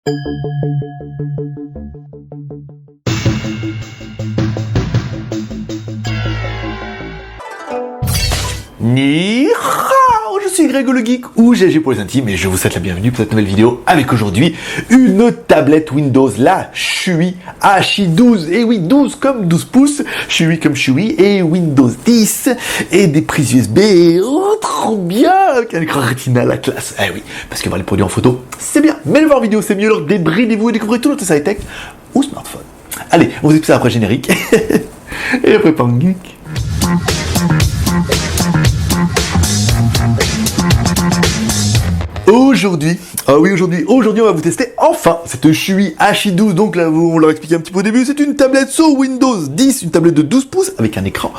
Ni hao, je suis Greg le Geek ou GG pour les intimes et je vous souhaite la bienvenue pour cette nouvelle vidéo avec aujourd'hui une tablette Windows, la Shui HI12, et oui 12 comme 12 pouces, Shui comme Shui et Windows 10 et des prises USB, oh trop bien, avec un écran Retina la classe, eh oui, parce que voir les produits en photo c'est bien, mais le voir en vidéo c'est mieux, alors débridez-vous et découvrez tout notre site tech ou smartphone. Allez, on vous explique ça après générique et après Pan Geek. Aujourd'hui, on va vous tester enfin cette Shui HI12. Donc là, on l'a expliqué un petit peu au début, c'est une tablette sous Windows 10, une tablette de 12 pouces avec un écran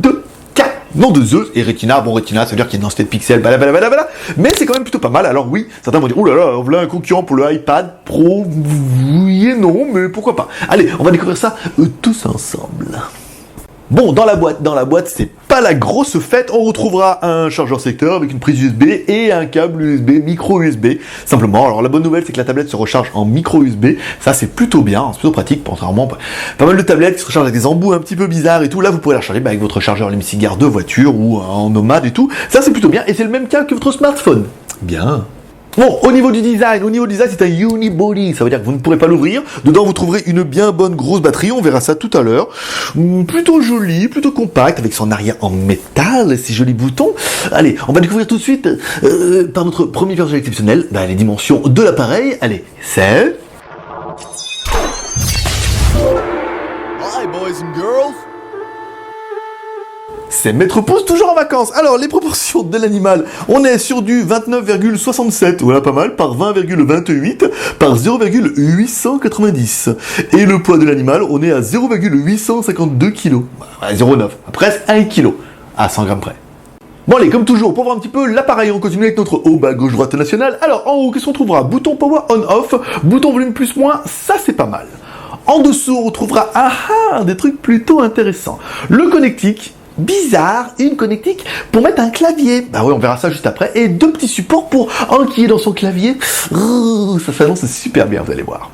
2K, non de Zeus et Retina. Bon, Retina, ça veut dire qu'il y a une densité de pixels, blablabla, mais c'est quand même plutôt pas mal. Alors oui, certains vont dire, oh là là, voilà un concurrent pour le iPad Pro. Oui et non, mais pourquoi pas. Allez, on va découvrir ça tous ensemble. Bon, dans la boîte, c'est pas la grosse fête. On retrouvera un chargeur secteur avec une prise USB et un câble USB, micro USB. Simplement, alors la bonne nouvelle, c'est que la tablette se recharge en micro USB. Ça, c'est plutôt bien, c'est plutôt pratique. Contrairement pas mal de tablettes qui se rechargent avec des embouts un petit peu bizarres et tout. Là, vous pourrez la recharger avec votre chargeur LMC de voiture ou en nomade et tout. Ça, c'est plutôt bien. Et c'est le même cas que votre smartphone. Bien. Bon, au niveau du design, c'est un unibody, ça veut dire que vous ne pourrez pas l'ouvrir. Dedans, vous trouverez une bien bonne grosse batterie, on verra ça tout à l'heure. Plutôt joli, plutôt compact, avec son arrière en métal, ces jolis boutons. Allez, on va découvrir tout de suite, par notre premier version exceptionnel, les dimensions de l'appareil. Allez, c'est... Hi boys and girls. C'est Maître Pouce toujours en vacances. Alors, les proportions de l'animal, on est sur du 29,67, voilà pas mal, par 20,28, par 0,890. Et le poids de l'animal, on est à 0,852 kg. 0,9, presque 1 kg, à 100 grammes près. Bon allez, comme toujours, pour voir un petit peu l'appareil, on continue avec notre haut bas gauche droite nationale. Alors, en haut, qu'est-ce qu'on trouvera? Bouton power on-off, bouton volume plus moins, ça c'est pas mal. En dessous, on trouvera des trucs plutôt intéressants. Le connectique, bizarre, une connectique pour mettre un clavier. Bah oui, on verra ça juste après. Et deux petits supports pour enquiller dans son clavier. Ça s'annonce super bien, vous allez voir.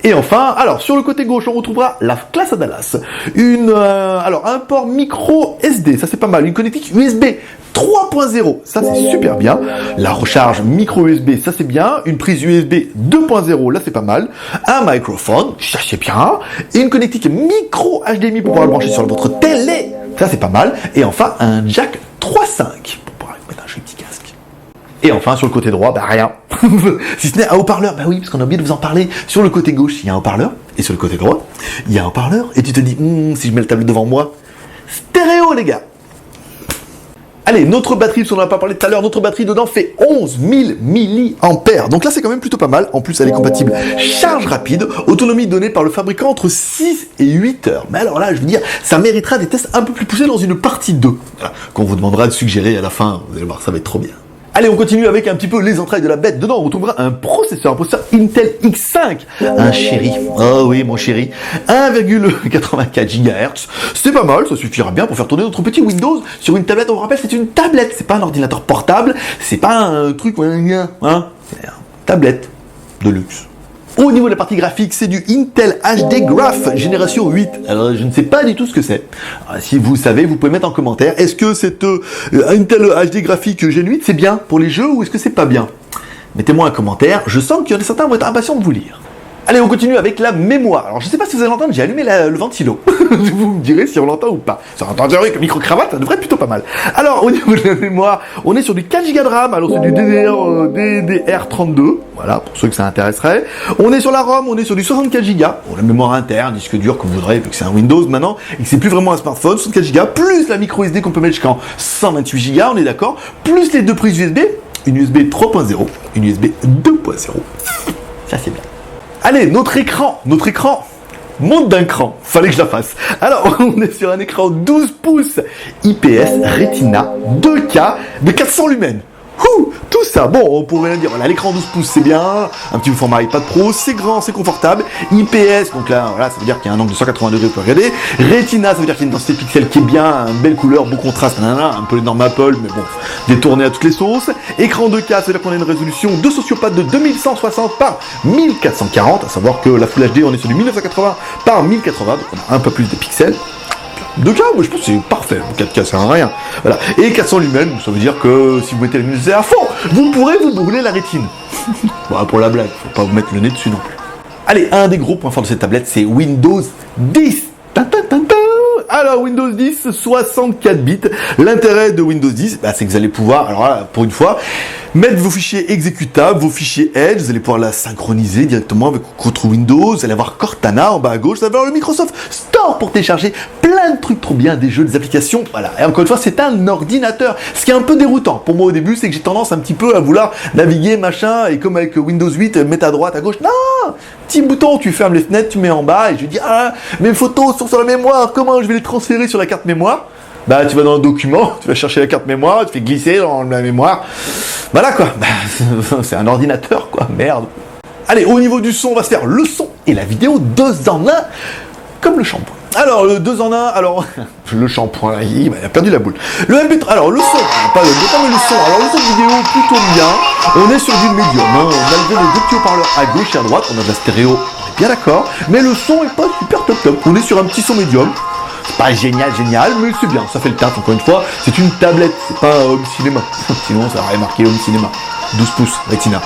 Et enfin, alors sur le côté gauche, on retrouvera la classe à Dallas. Un port micro SD, ça c'est pas mal. Une connectique USB 3.0, ça c'est super bien. La recharge micro USB, ça c'est bien. Une prise USB 2.0, là c'est pas mal. Un microphone, ça c'est bien. Et une connectique micro HDMI pour pouvoir le brancher sur votre télé. Ça c'est pas mal. Et enfin, un jack 3.5 pour pouvoir mettre un joli petit casque. Et enfin, sur le côté droit, rien. Si ce n'est un haut-parleur. Bah oui, parce qu'on a oublié de vous en parler. Sur le côté gauche, il y a un haut-parleur. Et sur le côté droit, il y a un haut-parleur. Et tu te dis, si je mets le tablette devant moi, stéréo les gars. Allez, notre batterie, parce qu'on n'en a pas parlé tout à l'heure, notre batterie dedans fait 11 000 mAh. Donc là, c'est quand même plutôt pas mal. En plus, elle est compatible charge rapide, autonomie donnée par le fabricant entre 6 et 8 heures. Mais alors là, je veux dire, ça méritera des tests un peu plus poussés dans une partie 2, qu'on vous demandera de suggérer à la fin. Vous allez voir, ça va être trop bien. Allez, on continue avec un petit peu les entrailles de la bête. Dedans, on retrouvera un processeur Intel X5. Un chéri. Oh oui, mon chéri. 1,84 GHz. C'est pas mal, ça suffira bien pour faire tourner notre petit Windows sur une tablette. On vous rappelle, c'est une tablette. C'est pas un ordinateur portable. C'est pas un truc, C'est une tablette de luxe. Au niveau de la partie graphique, c'est du Intel HD Graph génération 8. Alors, je ne sais pas du tout ce que c'est. Si vous savez, vous pouvez mettre en commentaire. Est-ce que cette Intel HD graphique Gen 8, c'est bien pour les jeux ou est-ce que c'est pas bien? Mettez-moi un commentair. Je sens qu'il y en a certains vont être impatients de vous lire. Allez, on continue avec la mémoire. Alors, je ne sais pas si vous allez l'entendre, j'ai allumé le ventilo. Vous me direz si on l'entend ou pas. Si on entend avec le micro-cravate, ça devrait être plutôt pas mal. Alors, au niveau de la mémoire, on est sur du 4 Go de RAM. Alors, c'est du DDR32. Voilà, pour ceux que ça intéresserait. On est sur la ROM, on est sur du 64 Go. Bon, la mémoire interne, disque dur, comme vous voudrez, vu que c'est un Windows maintenant, et que c'est plus vraiment un smartphone, 64 Go, plus la micro SD qu'on peut mettre jusqu'en 128 Go, on est d'accord, plus les deux prises USB, une USB 3.0, une USB 2.0. Ça, c'est bien. Allez, notre écran monte d'un cran, fallait que je la fasse. Alors, on est sur un écran 12 pouces IPS Retina 2K de 400 lumens. Tout ça, bon, on pourrait bien dire, voilà, l'écran 12 pouces c'est bien, un petit format iPad Pro, c'est grand, c'est confortable, IPS, donc là, voilà, ça veut dire qu'il y a un angle de 180 degrés pour regarder, Retina, ça veut dire qu'il y a une densité de pixels qui est bien, une belle couleur, beau contraste, un peu les normes Apple, mais bon, détourné à toutes les sauces, écran 2K, ça veut dire qu'on a une résolution de sociopathe de 2160 par 1440, à savoir que la Full HD, on est sur du 1980 par 1080, donc on a un peu plus de pixels. 2K, moi je pense que c'est parfait, 4K ça sert à rien. Voilà. Et 400 lumens, ça veut dire que si vous mettez la luminosité à fond, vous pourrez vous brûler la rétine. Bon, pour la blague, faut pas vous mettre le nez dessus non plus. Allez, un des gros points forts de cette tablette, c'est Windows 10. Alors Windows 10, 64 bits. L'intérêt de Windows 10, c'est que vous allez pouvoir, alors là, pour une fois, mettre vos fichiers exécutables, vos fichiers Edge, vous allez pouvoir la synchroniser directement avec votre Windows, vous allez avoir Cortana en bas à gauche, vous allez avoir le Microsoft Store pour télécharger plein de trucs trop bien, des jeux, des applications, voilà. Et encore une fois, c'est un ordinateur. Ce qui est un peu déroutant pour moi au début, c'est que j'ai tendance un petit peu à vouloir naviguer, machin, et comme avec Windows 8, mettre à droite, à gauche. Non! Petit bouton, tu fermes les fenêtres, tu mets en bas, et je dis, ah, mes photos sont sur la mémoire, comment je vais les transférer sur la carte mémoire? Bah, tu vas dans le document, tu vas chercher la carte mémoire, tu fais glisser dans la mémoire. Voilà quoi, c'est un ordinateur quoi, merde. Allez, au niveau du son, on va se faire le son et la vidéo 2 en 1, comme le shampoing. Alors, le 2 en 1, alors, le shampoing, il a perdu la boule. Le MP3, alors le son, pas le bouton, mais le son. Alors, le son vidéo, plutôt bien. On est sur du médium, hein. Malgré les deux petits haut-parleurs à gauche et à droite, on a de la stéréo, on est bien d'accord. Mais le son est pas super top. On est sur un petit son médium. Pas génial, mais c'est bien, ça fait le taf, encore une fois, c'est une tablette, c'est pas un home cinéma, sinon ça aurait marqué home cinéma, 12 pouces, Retina.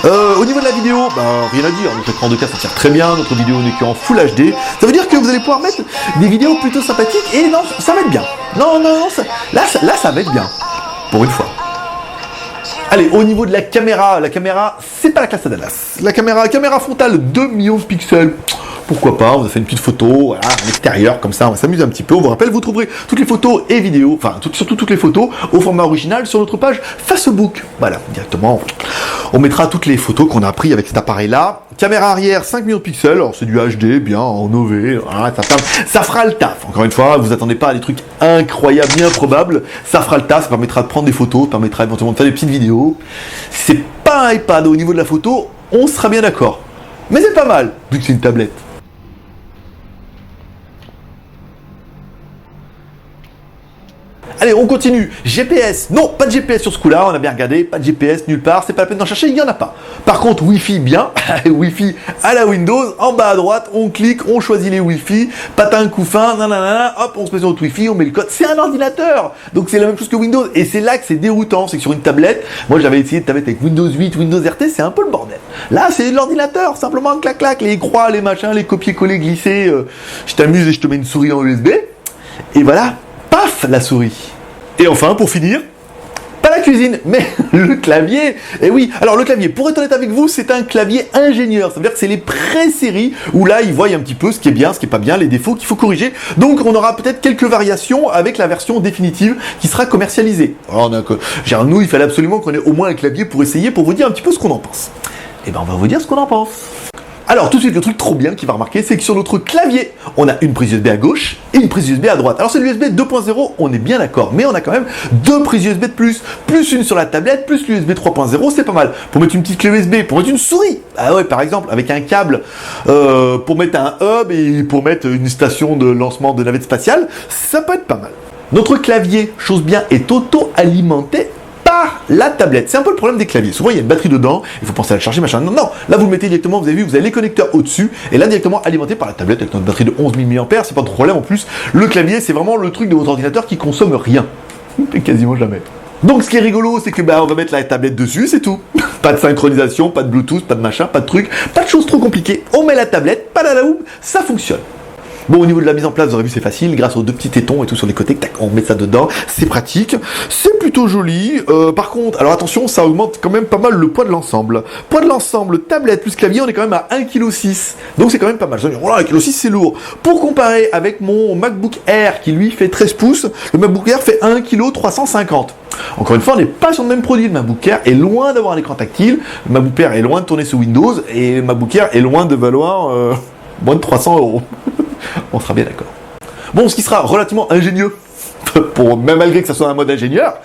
Au niveau de la vidéo, rien à dire, notre écran 2K ça tire très bien, notre vidéo n'est qu'en Full HD, ça veut dire que vous allez pouvoir mettre des vidéos plutôt sympathiques, et non, ça va être bien, non, là ça va être bien, pour une fois. Allez, au niveau de la caméra, c'est pas la classe à Dallas. La caméra frontale, 2 millions de pixels. Pourquoi pas, on a fait une petite photo, voilà, à l'extérieur, comme ça, on va s'amuser un petit peu. On vous rappelle, vous trouverez toutes les photos et vidéos, enfin, surtout toutes les photos, au format original sur notre page Facebook. Voilà, directement, on mettra toutes les photos qu'on a prises avec cet appareil-là. Caméra arrière, 5 millions de pixels, alors c'est du HD, bien, en OV, voilà, ça fera le taf. Encore une fois, vous attendez pas à des trucs incroyables, bien improbables, ça fera le taf, ça permettra de prendre des photos, ça permettra éventuellement de faire des petites vidéos. C'est pas un iPad au niveau de la photo, on sera bien d'accord. Mais c'est pas mal, vu que c'est une tablette. Allez, on continue. GPS. Non, pas de GPS sur ce coup-là, on a bien regardé. Pas de GPS nulle part, c'est pas la peine d'en chercher, il n'y en a pas. Par contre, Wi-Fi, bien. Wi-Fi à la Windows. En bas à droite, on clique, on choisit les Wi-Fi. Patin, coup fin, nanana, hop, on se met sur notre Wi-Fi, on met le code. C'est un ordinateur. Donc c'est la même chose que Windows. Et c'est là que c'est déroutant. C'est que sur une tablette, moi j'avais essayé de tablette avec Windows 8, Windows RT, c'est un peu le bordel. Là, c'est l'ordinateur. Simplement, clac, les croix, les machins, les copier-coller, glisser. Je t'amuse et je te mets une souris en USB. Et voilà. Paf, la souris. Et enfin, pour finir, pas la cuisine, mais le clavier. Et oui, alors le clavier, pour être honnête avec vous, c'est un clavier ingénieur. Ça veut dire que c'est les pré-séries où là, ils voient un petit peu ce qui est bien, ce qui est pas bien, les défauts qu'il faut corriger. Donc, on aura peut-être quelques variations avec la version définitive qui sera commercialisée. Alors, nous, il fallait absolument qu'on ait au moins un clavier pour essayer, pour vous dire un petit peu ce qu'on en pense. Et ben, on va vous dire ce qu'on en pense. Alors tout de suite, le truc trop bien qui va remarquer, c'est que sur notre clavier, on a une prise USB à gauche et une prise USB à droite. Alors c'est l'USB 2.0, on est bien d'accord, mais on a quand même 2 prises USB de plus une sur la tablette, plus l'USB 3.0, c'est pas mal. Pour mettre une petite clé USB, pour mettre une souris, ah ouais, par exemple, avec un câble pour mettre un hub et pour mettre une station de lancement de navette spatiale, ça peut être pas mal. Notre clavier, chose bien, est auto-alimenté par la tablette. C'est un peu le problème des claviers. Souvent, il y a une batterie dedans, il faut penser à la charger, machin. Non, là, vous le mettez directement, vous avez vu, vous avez les connecteurs au-dessus, et là, directement alimenté par la tablette avec notre batterie de 11 000 mAh, c'est pas de problème en plus. Le clavier, c'est vraiment le truc de votre ordinateur qui consomme rien. Quasiment jamais. Donc, ce qui est rigolo, c'est que on va mettre la tablette dessus, c'est tout. Pas de synchronisation, pas de Bluetooth, pas de machin, pas de truc, pas de choses trop compliquées. On met la tablette, padalaoum, ça fonctionne. Bon, au niveau de la mise en place, vous aurez vu, c'est facile, grâce aux 2 petits tétons et tout sur les côtés, tac, on met ça dedans, c'est pratique, c'est plutôt joli. Par contre, alors attention, ça augmente quand même pas mal le poids de l'ensemble. Poids de l'ensemble, tablette plus clavier, on est quand même à 1,6 kg. Donc c'est quand même pas mal. Voilà, 1,6 kg, c'est lourd. Pour comparer avec mon MacBook Air, qui lui fait 13 pouces, le MacBook Air fait 1,350 kg. Encore une fois, on n'est pas sur le même produit. Le MacBook Air est loin d'avoir un écran tactile, le MacBook Air est loin de tourner sous Windows, et le MacBook Air est loin de valoir moins de 300 €. On sera bien d'accord. Bon, ce qui sera relativement ingénieux, même malgré que ça soit un mode ingénieur,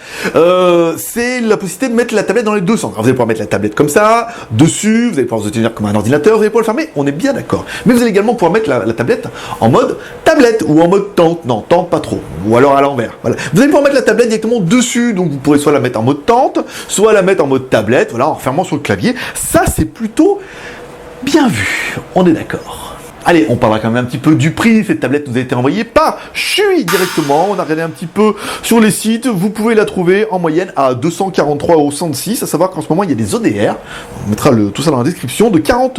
c'est la possibilité de mettre la tablette dans les deux sens. Alors, vous allez pouvoir mettre la tablette comme ça, dessus, vous allez pouvoir vous tenir comme un ordinateur, vous allez pouvoir le fermer, on est bien d'accord. Mais vous allez également pouvoir mettre la tablette en mode tablette ou en mode tente. Non, tente pas trop. Ou alors à l'envers. Voilà. Vous allez pouvoir mettre la tablette directement dessus, donc vous pourrez soit la mettre en mode tente, soit la mettre en mode tablette, voilà, en fermant sur le clavier. Ça, c'est plutôt bien vu. On est d'accord. Allez, on parlera quand même un petit peu du prix. Cette tablette nous a été envoyée par Chui directement. On a regardé un petit peu sur les sites. Vous pouvez la trouver en moyenne à 243,66 €. À savoir qu'en ce moment, il y a des ODR. On mettra tout ça dans la description de $40.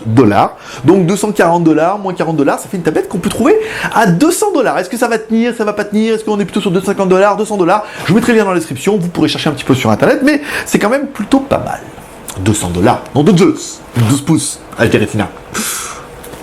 Donc $240, moins $40, ça fait une tablette qu'on peut trouver à $200. Est-ce que ça va tenir? Ça va pas tenir? Est-ce qu'on est plutôt sur $250, $200? Je vous mettrai le lien dans la description. Vous pourrez chercher un petit peu sur internet, mais c'est quand même plutôt pas mal. $200. Non, de 12 pouces. Alteretina.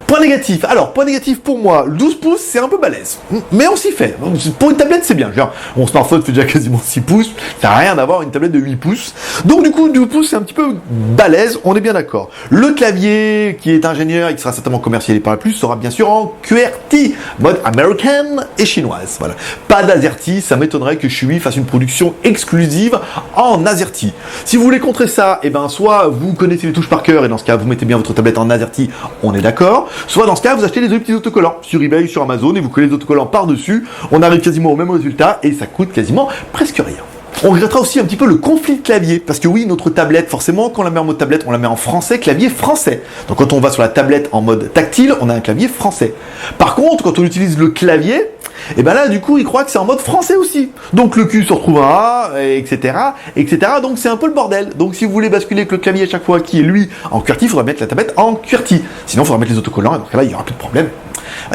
Point négatif. Alors, point négatif pour moi, le 12 pouces, c'est un peu balèze. Mais on s'y fait. Pour une tablette, c'est bien. Genre, mon smartphone fait déjà quasiment 6 pouces. Ça n'a rien d'avoir une tablette de 8 pouces. Donc, du coup, 12 pouces, c'est un petit peu balèze. On est bien d'accord. Le clavier, qui est ingénieur et qui sera certainement commercialisé par la plus, sera bien sûr en QWERTY, mode américaine et chinoise. Voilà. Pas d'AZERTY. Ça m'étonnerait que Chui fasse une production exclusive en AZERTY. Si vous voulez contrer ça, eh ben, soit vous connaissez les touches par cœur et dans ce cas, vous mettez bien votre tablette en AZERTY. On est d'accord. Soit dans ce cas, vous achetez des petits autocollants sur eBay, sur Amazon, et vous collez les autocollants par-dessus. On arrive quasiment au même résultat, et ça coûte quasiment presque rien. On regrettera aussi un petit peu le conflit de clavier, parce que oui, notre tablette, forcément, quand on la met en mode tablette, on la met en français, clavier français. Donc quand on va sur la tablette en mode tactile, on a un clavier français. Par contre, quand on utilise le clavier, et ben là, du coup, il croit que c'est en mode français aussi. Donc le cul se retrouve en A, etc., etc. Donc c'est un peu le bordel. Donc si vous voulez basculer avec le clavier à chaque fois qui est lui en QWERTY, il faudra mettre la tablette en QWERTY. Sinon, il faudra mettre les autocollants, et donc là, il n'y aura plus de problème.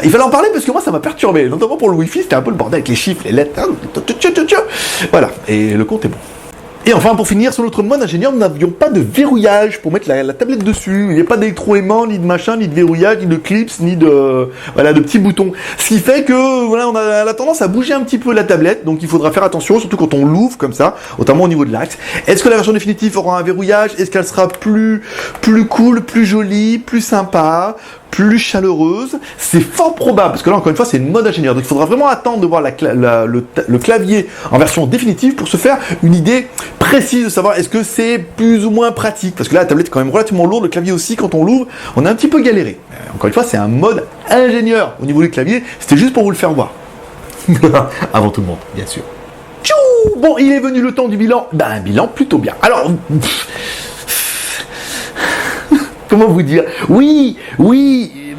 Il fallait en parler parce que moi, ça m'a perturbé. Notamment pour le Wi-Fi, c'était un peu le bordel avec les chiffres, les lettres. Voilà, et le compte est bon. Et enfin, pour finir, sur notre mode ingénieur, nous n'avions pas de verrouillage pour mettre la tablette dessus. Il n'y a pas d'électroaimant, ni de machin, ni de verrouillage, ni de clips, ni de petits boutons. Ce qui fait que voilà, on a la tendance à bouger un petit peu la tablette, donc il faudra faire attention, surtout quand on l'ouvre comme ça, notamment au niveau de l'axe. Est-ce que la version définitive aura un verrouillage? Est-ce qu'elle sera plus cool, plus jolie, plus sympa, plus chaleureuse? C'est fort probable, parce que là, encore une fois, c'est une mode ingénieur. Donc il faudra vraiment attendre de voir le clavier en version définitive pour se faire une idée précise de savoir est-ce que c'est plus ou moins pratique. Parce que là, la tablette est quand même relativement lourde, le clavier aussi, quand on l'ouvre, on a un petit peu galéré. Encore une fois, c'est un mode ingénieur au niveau du clavier. C'était juste pour vous le faire voir. Avant tout le monde, bien sûr. Tchou, bon, il est venu le temps du bilan. Ben, un bilan plutôt bien. Alors... Comment vous dire? Oui,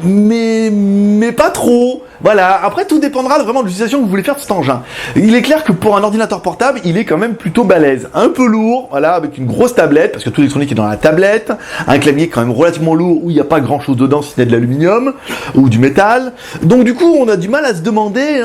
mais pas trop. Voilà, après tout dépendra vraiment de l'utilisation que vous voulez faire de cet engin. Il est clair que pour un ordinateur portable, il est quand même plutôt balèze. Un peu lourd, voilà, avec une grosse tablette, parce que tout l'électronique est dans la tablette, un clavier quand même relativement lourd, où il n'y a pas grand chose dedans si ce n'est de l'aluminium, ou du métal. Donc du coup, on a du mal à se demander,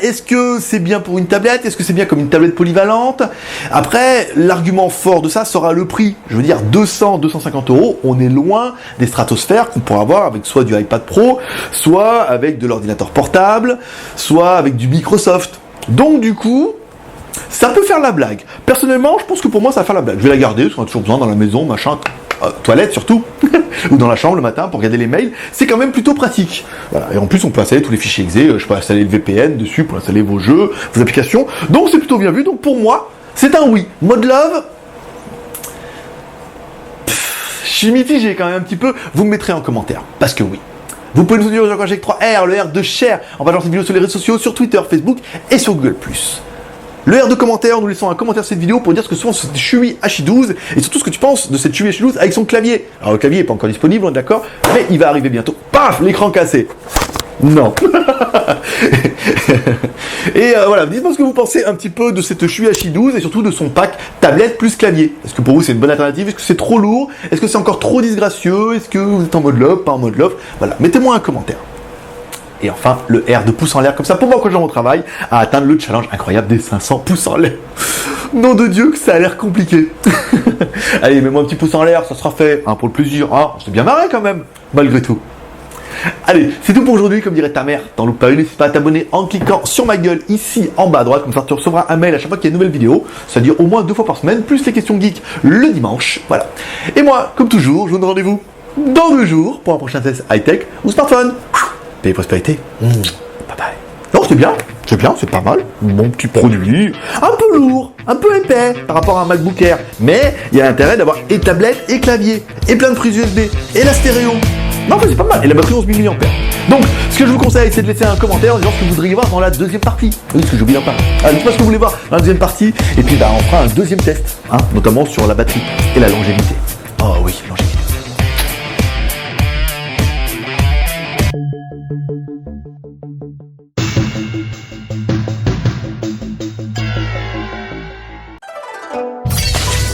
est-ce que c'est bien pour une tablette? Est-ce que c'est bien comme une tablette polyvalente? Après, l'argument fort de ça sera le prix. Je veux dire, 200-250 €, on est loin des stratosphères qu'on pourra avoir avec soit du iPad Pro, soit avec de l'ordinateur portable, soit avec du Microsoft. Donc du coup, ça peut faire la blague. Personnellement, je pense que pour moi, ça va faire la blague. Je vais la garder, parce qu'on a toujours besoin dans la maison, machin, toilette surtout, ou dans la chambre le matin pour regarder les mails. C'est quand même plutôt pratique. Voilà. Et en plus, on peut installer tous les fichiers exe, je peux installer le VPN dessus pour installer vos jeux, vos applications. Donc c'est plutôt bien vu. Donc pour moi, c'est un oui. Mode love, je suis mitigé quand même un petit peu. Vous me mettrez en commentaire, parce que oui. Vous pouvez nous soutenir sur avec 3R, le R de share, en partageant cette vidéo sur les réseaux sociaux, sur Twitter, Facebook et sur Google+. Le R de commentaire, nous laissons un commentaire sur cette vidéo pour dire ce que souvent cette Chui H12 et surtout ce que tu penses de cette Chui H12 avec son clavier. Alors le clavier n'est pas encore disponible, on est d'accord, mais il va arriver bientôt. Paf, l'écran cassé. Non. Et voilà, dites-moi ce que vous pensez un petit peu de cette Chui H12 et surtout de son pack tablette plus clavier. Est-ce que pour vous c'est une bonne alternative? Est-ce que c'est trop lourd? Est-ce que c'est encore trop disgracieux? Est-ce que vous êtes en mode love, pas en mode love? Voilà, mettez-moi un commentaire. Et enfin, le R de pouce en l'air, comme ça, pour m'encourager dans mon travail à atteindre le challenge incroyable des 500 pouces en l'air. Nom de Dieu que ça a l'air compliqué. Allez, mets-moi un petit pouce en l'air, ça sera fait. Pour le plaisir. On s'est bien marré quand même, malgré tout. Allez, c'est tout pour aujourd'hui, comme dirait ta mère, t'en loupes pas une, n'hésite pas à t'abonner en cliquant sur ma gueule ici en bas à droite, comme ça tu recevras un mail à chaque fois qu'il y a une nouvelle vidéo, c'est-à-dire au moins 2 fois par semaine, plus les questions geeks le dimanche, voilà. Et moi, comme toujours, je vous donne rendez-vous dans 2 jours pour un prochain test high-tech ou smartphone. Paix et prospérité. Bye bye. Non, c'était bien. C'est bien, c'est pas mal. Bon petit produit. Un peu lourd, un peu épais par rapport à un MacBook Air. Mais il y a l'intérêt d'avoir et tablette et clavier. Et plein de prises USB. Et la stéréo. Non, mais c'est pas mal. Et la batterie 11 000 mAh. Donc, ce que je vous conseille, c'est de laisser un commentaire en disant ce que vous voudriez voir dans la deuxième partie. Oui, parce que j'ai oublié d'en parler. Alors, dites-moi ce que vous voulez voir dans la deuxième partie. Et puis, on fera un deuxième test. Notamment sur la batterie et la longévité. Oh oui, longévité.